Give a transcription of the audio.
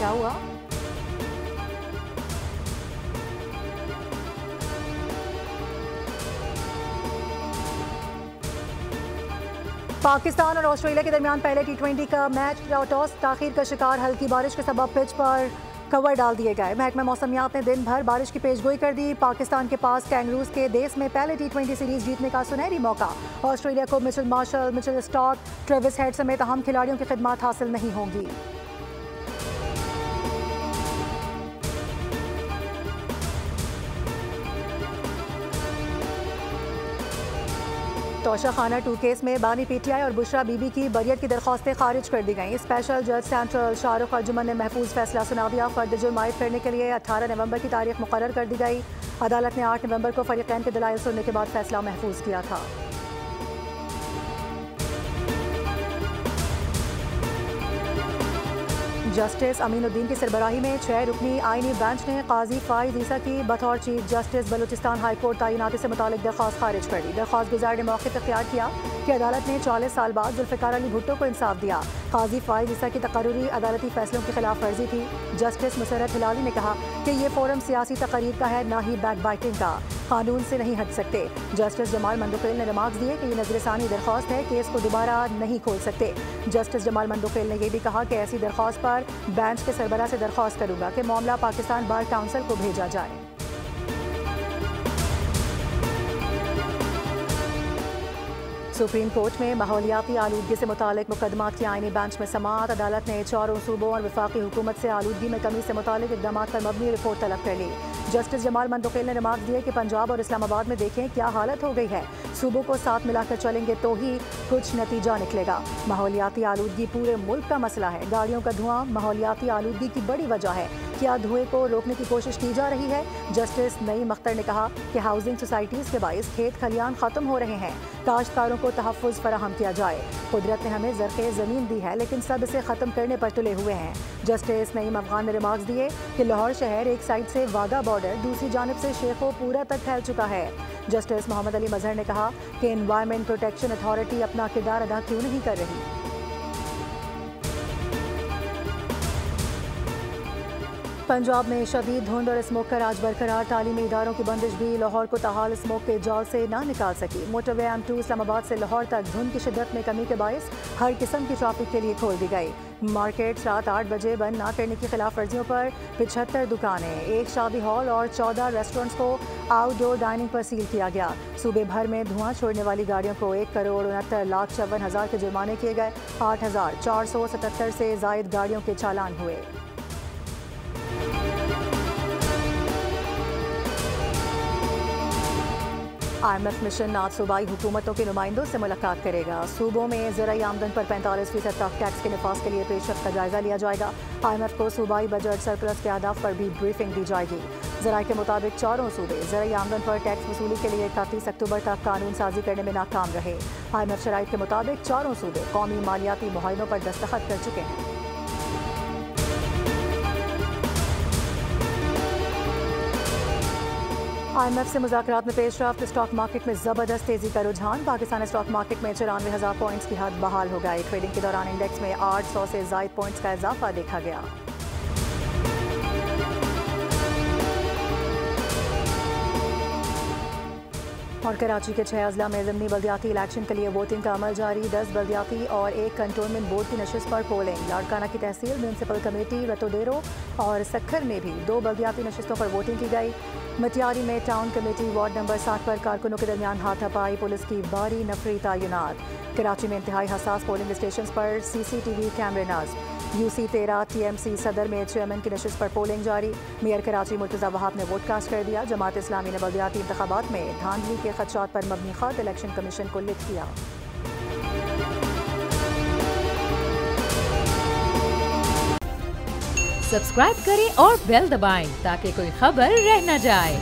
क्या हुआ? पाकिस्तान और ऑस्ट्रेलिया के दरमियान पहले T20 का मैच टॉस ताखीर का शिकार, हल्की बारिश के सबब पिच पर कवर डाल दिए गए। महकमा मौसमियात ने दिन भर बारिश की पेशगोई कर दी। पाकिस्तान के पास कैंगरूज के देश में पहले T20 सीरीज जीतने का सुनहरी मौका। ऑस्ट्रेलिया को Mitchell Marshall, Mitchell Starc, Travis Head समेत अहम खिलाड़ियों की खिदमत हासिल नहीं होंगी। तोशा खाना 2 केस में बानी PTI और बुशरा बीबी की बरियत की दरख्वास्तें खारिज कर दी गईं। स्पेशल जज सेंट्रल शाहरुख अर्जुमन ने महफूज फैसला सुना दिया। फर्द जुर्म आयद करने के लिए 18 नवंबर की तारीख मुकर्रर कर दी गई। अदालत ने 8 नवंबर को फरीकैन के दलाइल सुनने के बाद फैसला महफूज किया था। जस्टिस अमीनुद्दीन की सरबराही में 6 रुकनी आईनी बेंच ने काजी फाइज ईसा की बतौर chief justice Balochistan high court तैनाती से मुतालिक दरख्वास्त खारिज कर दी। दरख्वास्त गुजार ने मौक़िफ़ इख्तियार किया कि अदालत ने 40 साल बाद जुल्फ़िकार अली भुट्टो को इंसाफ दिया। काजी फाइज ईसा की तकर्रुरी अदालती फैसलों की खिलाफ वर्जी थी। जस्टिस मुसर्रत हिलाली ने कहा कि ये फोरम सियासी तकरीर का है, ना ही बैक बाइटिंग का। कानून से नहीं हट सकते। जस्टिस जमाल मंदुखेल ने रिमार्क्स दिए कि ये नजरसानी दरख्वास्त है, केस को दोबारा नहीं खोल सकते। जस्टिस जमाल मंदुखेल ने यह भी कहा कि ऐसी दरख्वास्त पर बेंच के सरबराह से दरख्वास्त करूंगा कि मामला पाकिस्तान बार काउंसिल को भेजा जाए। सुप्रीम कोर्ट में माहौलियाती आलूदगी से मुतालिक मुकदमात की आईनी बेंच में समाअत। अदालत ने 4 सूबों और वफाकी हुकूमत से आलूदगी में कमी से मुतालिक इक़दामात पर मबनी रिपोर्ट तलब कर ली। जस्टिस जमाल मंदुखेल ने रिमार्क दिए कि पंजाब और इस्लामाबाद में देखें क्या हालत हो गई है। सूबों को साथ मिलाकर चलेंगे तो ही कुछ नतीजा निकलेगा। माहौलियाती आलूदगी पूरे मुल्क का मसला है। गाड़ियों का धुआं माहौलियाती आलूदगी की बड़ी वजह है। क्या धुएं को रोकने की कोशिश की जा रही है? जस्टिस नईम अख्तर ने कहा कि हाउसिंग सोसाइटीज़ के बाइस खेत खलियान ख़त्म हो रहे हैं। काश्तकारों को तहफ़्फ़ुज़ फराहम किया जाए। कुदरत ने हमें ज़रख़े ज़मीन दी है, लेकिन सब इसे ख़त्म करने पर तुले हुए हैं। जस्टिस नईम अफ़गान ने रिमार्क्स दिए कि लाहौर शहर एक साइड से वाघा बॉर्डर, दूसरी जानब से शेखोपुरा तक फैल चुका है। जस्टिस मोहम्मद अली मजहर ने कहा कि एनवायरनमेंट प्रोटेक्शन अथॉरिटी अपना किरदार अदा क्यों नहीं कर रही। पंजाब में शदीद धुंध और स्मोक का राज बरकरार। तालीमी इदारों की बंदिश भी लाहौर को ताहाल स्मोक के जाल से ना निकाल सकी। मोटरवे M2 इस्लामाबाद से लाहौर तक धुंध की शिद्दत में कमी के बायस हर किस्म की ट्रैफिक के लिए खोल दी गई। मार्केट रात 8 बजे बंद ना करने की खिलाफ वर्जियों पर 75 दुकानें, 1 शादी हॉल और 14 रेस्टोरेंट्स को आउटडोर डाइनिंग पर सील किया गया। सूबे भर में धुआं छोड़ने वाली गाड़ियों को 1,69,54,000 के जुर्माने किए गए। 8,477 से जायद गाड़ियों के चालान हुए। IMF मिशन आज सूबाई हुकूमतों के नुमाइंदों से मुलाकात करेगा। सूबों में ज़राई आमदन पर 45% तक टैक्स के नफाज के लिए पेशरफ्त का जायजा लिया जाएगा। IMF को सूबाई बजट सरप्लस के अहदाफ पर भी ब्रीफिंग दी जाएगी। ज़राई के मुताबिक 4 सूबे ज़राई आमदन पर टैक्स वसूली के लिए 31 अक्टूबर तक कानून साजी करने में नाकाम रहे। IMF शराइत के मुताबिक 4 सूबे कौमी मालियाती मुआहिदों पर दस्तखत कर चुके हैं। IMF से मुज़ाकरात में पेशरफ्त। स्टॉक मार्केट में ज़बरदस्त तेज़ी का रुझान। पाकिस्तानी स्टॉक मार्केट में 94,000 पॉइंट्स की हद बहाल हो गई। ट्रेडिंग के दौरान इंडेक्स में 800 से ज़ायद पॉइंट्स का इजाफा देखा गया। और कराची के 6 अजला में ज़िमनी बल्दियाती इलेक्शन के लिए वोटिंग का अमल जारी। 10 बल्दियाती और 1 कंटोनमेंट बोर्ड की नशिस्त पर पोलिंग। लाड़काना की तहसील, म्यूनसिपल कमेटी, रतोडेरो और सखर में भी 2 बल्दियाती नशिस्तों पर वोटिंग की गई। मटियारी में टाउन कमेटी वार्ड नंबर 7 पर कारकुनों के दरमियान हाथापाई, पुलिस की भारी नफरी तैनात। कराची में इंतहाई हसास पोलिंग स्टेशन पर CCTV कैमरे नस्ब। UC13 TMC सदर में चेयरमैन की नशिस्त पर पोलिंग जारी। मेयर कराची मुर्तज़ा वहाब ने वोट कास्ट कर दिया। जमात इस्लामी ने बल्दियाती इंतखाबात में धांधली के खदशात पर मबनी खत इलेक्शन कमीशन को लिख दिया। सब्सक्राइब करें और बेल दबाएं ताकि कोई खबर रह न जाए।